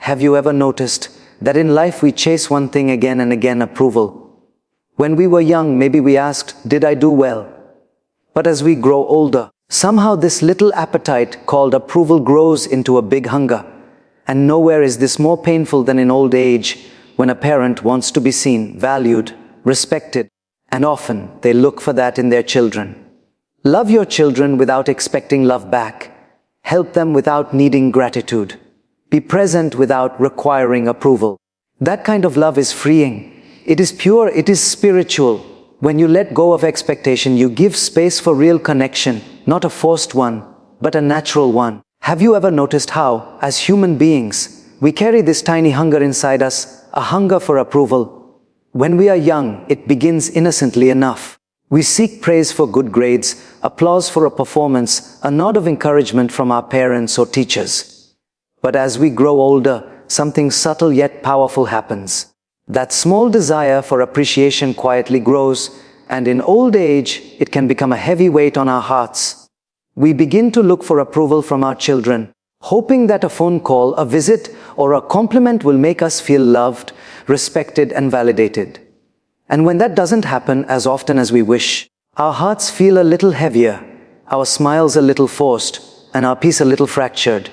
Have you ever noticed that in life we chase one thing again and again: approval? When we were young, maybe we asked, "Did I do well?" But as we grow older, somehow this little appetite called approval grows into a big hunger. And nowhere is this more painful than in old age, when a parent wants to be seen, valued, respected, and often they look for that in their children. Love your children without expecting love back. Help them without needing gratitude. Be present without requiring approval. That kind of love is freeing. It is pure, it is spiritual. When you let go of expectation, you give space for real connection, not a forced one, but a natural one. Have you ever noticed how, as human beings, we carry this tiny hunger inside us, a hunger for approval? When we are young, it begins innocently enough. We seek praise for good grades, applause for a performance, a nod of encouragement from our parents or teachers. But as we grow older, something subtle yet powerful happens. That small desire for appreciation quietly grows, and in old age, it can become a heavy weight on our hearts. We begin to look for approval from our children, hoping that a phone call, a visit, or a compliment will make us feel loved, respected, and validated. And when that doesn't happen as often as we wish, our hearts feel a little heavier, our smiles a little forced, and our peace a little fractured.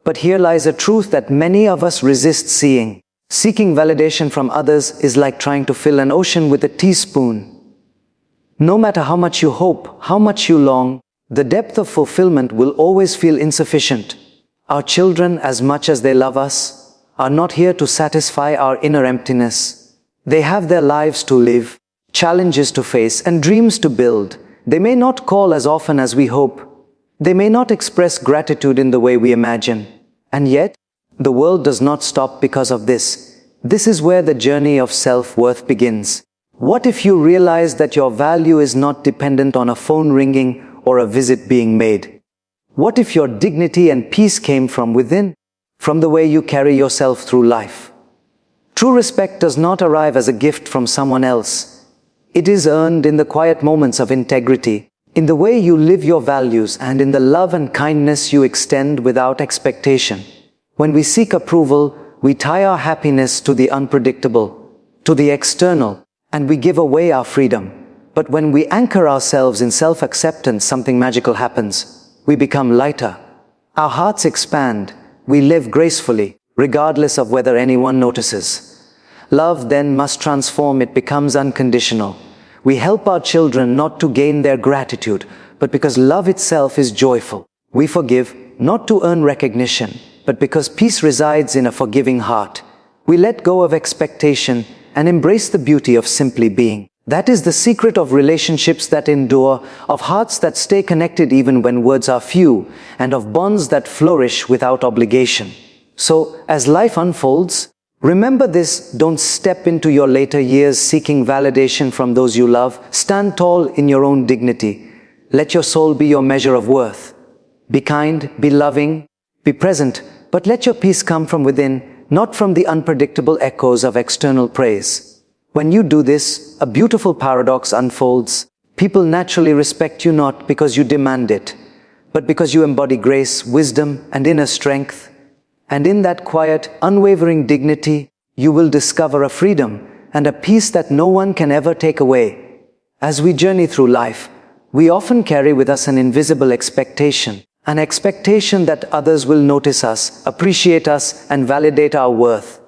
But here lies a truth that many of us resist seeing. Seeking validation from others is like trying to fill an ocean with a teaspoon. No matter how much you hope, how much you long, the depth of fulfillment will always feel insufficient. Our children, as much as they love us, are not here to satisfy our inner emptiness. They have their lives to live, challenges to face, and dreams to build. They may not call as often as we hope. They may not express gratitude in the way we imagine. And yet, the world does not stop because of this. This is where the journey of self-worth begins. What if you realize that your value is not dependent on a phone ringing or a visit being made? What if your dignity and peace came from within, from the way you carry yourself through life? True respect does not arrive as a gift from someone else. It is earned in the quiet moments of integrity, in the way you live your values, and in the love and kindness you extend without expectation. When we seek approval, we tie our happiness to the unpredictable, to the external, and we give away our freedom. But when we anchor ourselves in self-acceptance, something magical happens. We become lighter. Our hearts expand. We live gracefully, regardless of whether anyone notices. Love then must transform. It becomes unconditional. We help our children not to gain their gratitude, but because love itself is joyful. We forgive, not to earn recognition, but because peace resides in a forgiving heart. We let go of expectation and embrace the beauty of simply being. That is the secret of relationships that endure, of hearts that stay connected even when words are few, and of bonds that flourish without obligation. So, as life unfolds, remember this: don't step into your later years seeking validation from those you love. Stand tall in your own dignity. Let your soul be your measure of worth. Be kind, be loving, be present, but let your peace come from within, not from the unpredictable echoes of external praise. When you do this, a beautiful paradox unfolds. People naturally respect you not because you demand it, but because you embody grace, wisdom, and inner strength. And in that quiet, unwavering dignity, you will discover a freedom and a peace that no one can ever take away. As we journey through life, we often carry with us an invisible expectation, an expectation that others will notice us, appreciate us, and validate our worth.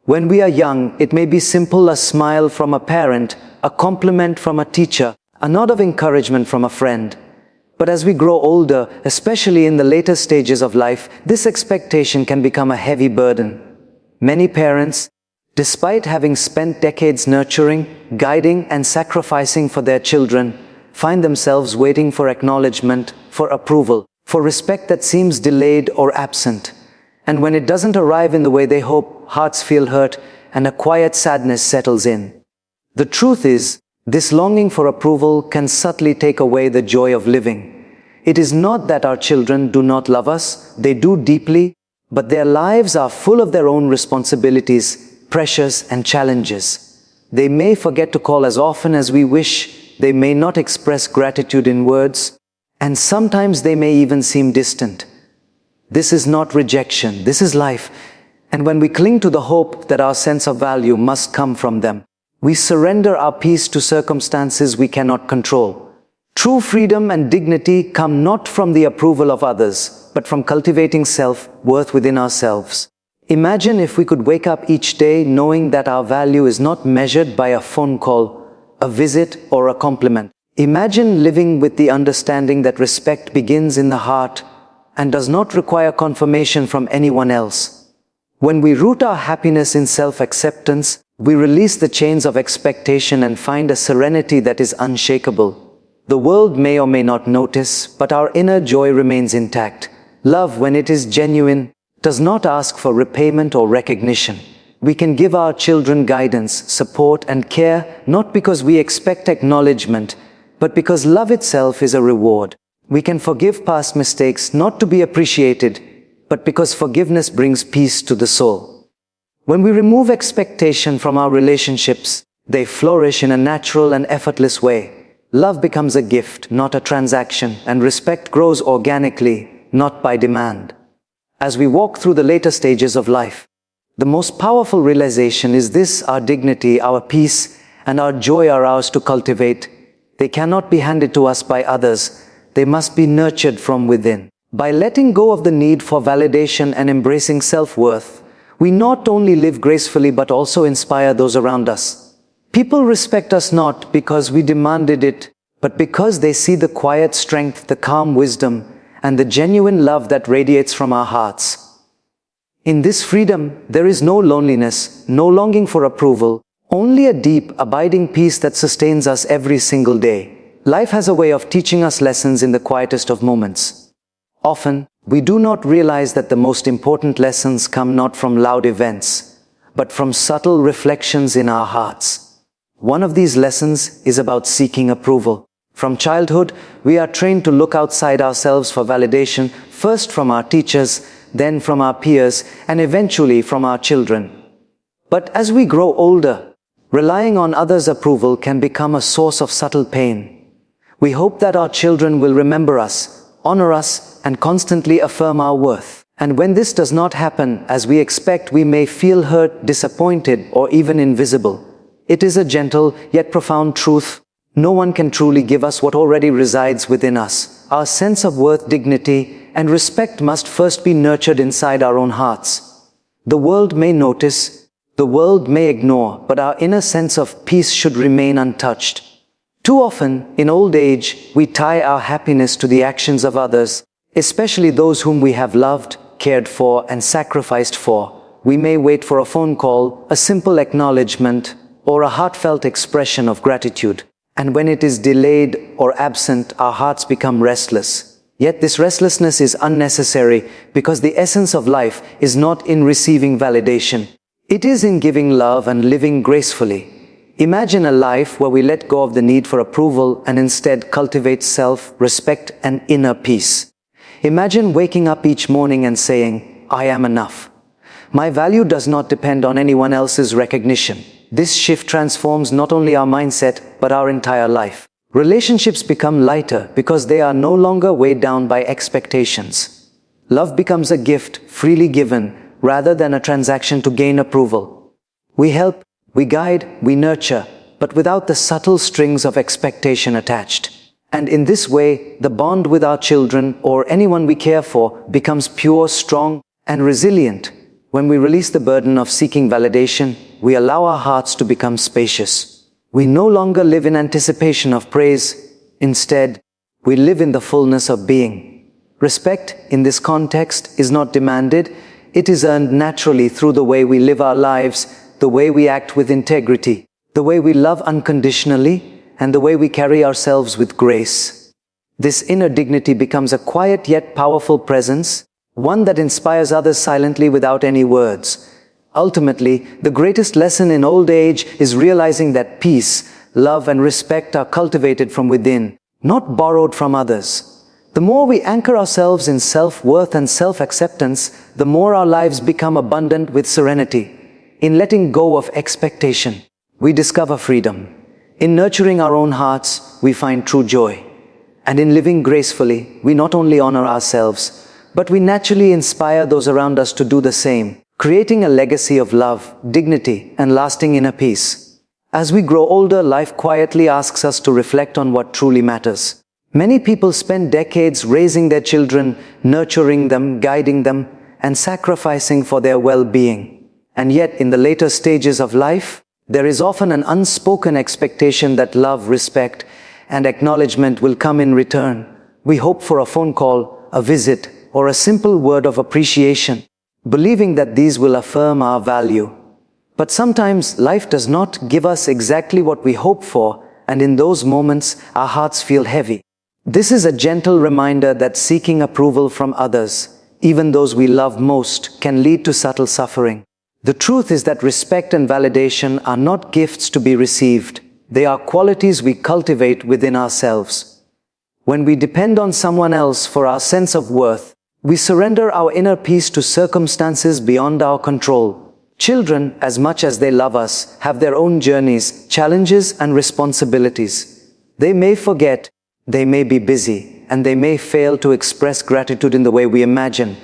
When we are young, it may be simple: a smile from a parent, a compliment from a teacher, a nod of encouragement from a friend. But as we grow older, especially in the later stages of life, this expectation can become a heavy burden. Many parents, despite having spent decades nurturing, guiding, and sacrificing for their children, find themselves waiting for acknowledgement, for approval, for respect that seems delayed or absent. And when it doesn't arrive in the way they hope, hearts feel hurt, and a quiet sadness settles in. The truth is, this longing for approval can subtly take away the joy of living. It is not that our children do not love us, they do deeply, but their lives are full of their own responsibilities, pressures, and challenges. They may forget to call as often as we wish, they may not express gratitude in words, and sometimes they may even seem distant. This is not rejection, this is life. And when we cling to the hope that our sense of value must come from them, we surrender our peace to circumstances we cannot control. True freedom and dignity come not from the approval of others, but from cultivating self-worth within ourselves. Imagine if we could wake up each day knowing that our value is not measured by a phone call, a visit, or a compliment. Imagine living with the understanding that respect begins in the heart and does not require confirmation from anyone else. When we root our happiness in self-acceptance, we release the chains of expectation and find a serenity that is unshakable. The world may or may not notice, but our inner joy remains intact. Love, when it is genuine, does not ask for repayment or recognition. We can give our children guidance, support, and care, not because we expect acknowledgement, but because love itself is a reward. We can forgive past mistakes not to be appreciated, but because forgiveness brings peace to the soul. When we remove expectation from our relationships, they flourish in a natural and effortless way. Love becomes a gift, not a transaction, and respect grows organically, not by demand. As we walk through the later stages of life, the most powerful realization is this: our dignity, our peace, and our joy are ours to cultivate. They cannot be handed to us by others. They must be nurtured from within. By letting go of the need for validation and embracing self-worth, we not only live gracefully but also inspire those around us. People respect us not because we demanded it, but because they see the quiet strength, the calm wisdom, and the genuine love that radiates from our hearts. In this freedom, there is no loneliness, no longing for approval, only a deep, abiding peace that sustains us every single day. Life has a way of teaching us lessons in the quietest of moments. Often, we do not realize that the most important lessons come not from loud events, but from subtle reflections in our hearts. One of these lessons is about seeking approval. From childhood, we are trained to look outside ourselves for validation, first from our teachers, then from our peers, and eventually from our children. But as we grow older, relying on others' approval can become a source of subtle pain. We hope that our children will remember us, honor us, and constantly affirm our worth. And when this does not happen as we expect, we may feel hurt, disappointed, or even invisible. It is a gentle yet profound truth. No one can truly give us what already resides within us. Our sense of worth, dignity, and respect must first be nurtured inside our own hearts. The world may notice, the world may ignore, but our inner sense of peace should remain untouched. Too often, in old age, we tie our happiness to the actions of others, especially those whom we have loved, cared for, and sacrificed for. We may wait for a phone call, a simple acknowledgement, or a heartfelt expression of gratitude. And when it is delayed or absent, our hearts become restless. Yet this restlessness is unnecessary because the essence of life is not in receiving validation. It is in giving love and living gracefully. Imagine a life where we let go of the need for approval and instead cultivate self-respect and inner peace. Imagine waking up each morning and saying, "I am enough. My value does not depend on anyone else's recognition." This shift transforms not only our mindset, but our entire life. Relationships become lighter because they are no longer weighed down by expectations. Love becomes a gift freely given rather than a transaction to gain approval. We help, we guide, we nurture, but without the subtle strings of expectation attached. And in this way, the bond with our children or anyone we care for becomes pure, strong, and resilient. When we release the burden of seeking validation, we allow our hearts to become spacious. We no longer live in anticipation of praise. Instead, we live in the fullness of being. Respect, in this context, is not demanded. It is earned naturally through the way we live our lives, the way we act with integrity, the way we love unconditionally, and the way we carry ourselves with grace. This inner dignity becomes a quiet yet powerful presence, one that inspires others silently without any words. Ultimately, the greatest lesson in old age is realizing that peace, love, and respect are cultivated from within, not borrowed from others. The more we anchor ourselves in self-worth and self-acceptance, the more our lives become abundant with serenity. In letting go of expectation, we discover freedom. In nurturing our own hearts, we find true joy. And in living gracefully, we not only honor ourselves, but we naturally inspire those around us to do the same. creating a legacy of love, dignity, and lasting inner peace. As we grow older, life quietly asks us to reflect on what truly matters. Many people spend decades raising their children, nurturing them, guiding them, and sacrificing for their well-being. And yet, in the later stages of life, there is often an unspoken expectation that love, respect, and acknowledgement will come in return. We hope for a phone call, a visit, or a simple word of appreciation, believing that these will affirm our value. But sometimes life does not give us exactly what we hope for, and in those moments our hearts feel heavy. This is a gentle reminder that seeking approval from others, even those we love most, can lead to subtle suffering. The truth is that respect and validation are not gifts to be received. They are qualities we cultivate within ourselves. When we depend on someone else for our sense of worth, we surrender our inner peace to circumstances beyond our control. Children, as much as they love us, have their own journeys, challenges, and responsibilities. They may forget, they may be busy, and they may fail to express gratitude in the way we imagine.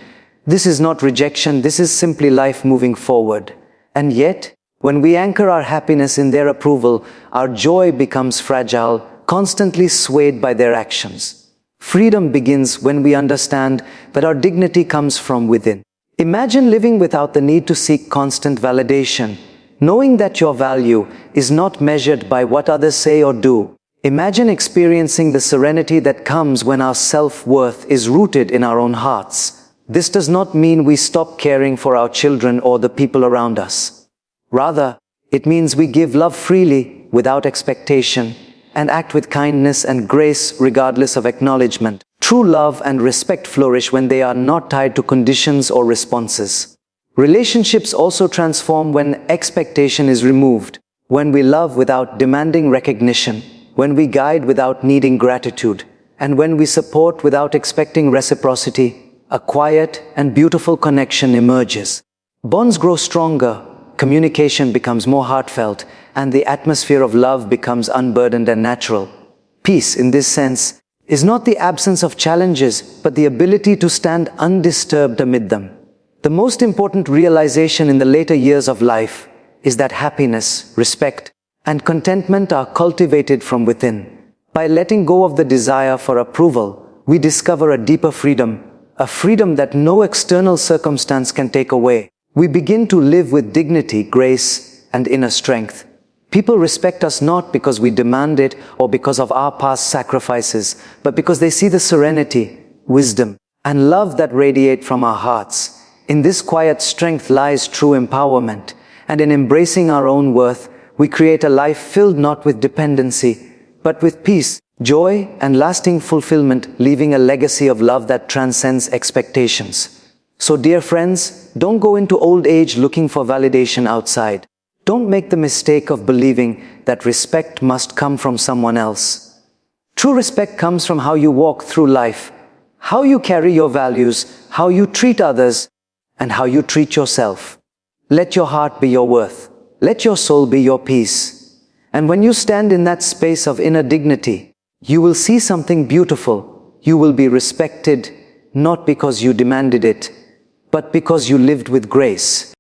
This is not rejection, this is simply life moving forward. And yet, when we anchor our happiness in their approval, our joy becomes fragile, constantly swayed by their actions. Freedom begins when we understand that our dignity comes from within. Imagine living without the need to seek constant validation, knowing that your value is not measured by what others say or do. Imagine experiencing the serenity that comes when our self-worth is rooted in our own hearts. This does not mean we stop caring for our children or the people around us. Rather, it means we give love freely, without expectation, and act with kindness and grace regardless of acknowledgement. True love and respect flourish when they are not tied to conditions or responses. Relationships also transform when expectation is removed, when we love without demanding recognition, when we guide without needing gratitude, and when we support without expecting reciprocity. A quiet and beautiful connection emerges. Bonds grow stronger, communication becomes more heartfelt, and the atmosphere of love becomes unburdened and natural. Peace, in this sense, is not the absence of challenges, but the ability to stand undisturbed amid them. The most important realization in the later years of life is that happiness, respect, and contentment are cultivated from within. By letting go of the desire for approval, we discover a deeper freedom, a freedom that no external circumstance can take away. We begin to live with dignity, grace, and inner strength. People respect us not because we demand it or because of our past sacrifices, but because they see the serenity, wisdom, and love that radiate from our hearts. In this quiet strength lies true empowerment, and in embracing our own worth, we create a life filled not with dependency, but with peace, joy, and lasting fulfillment, leaving a legacy of love that transcends expectations. So, dear friends, don't go into old age looking for validation outside. Don't make the mistake of believing that respect must come from someone else. True respect comes from how you walk through life, how you carry your values, how you treat others, and how you treat yourself. Let your heart be your worth. Let your soul be your peace. And when you stand in that space of inner dignity, you will see something beautiful. You will be respected, not because you demanded it, but because you lived with grace.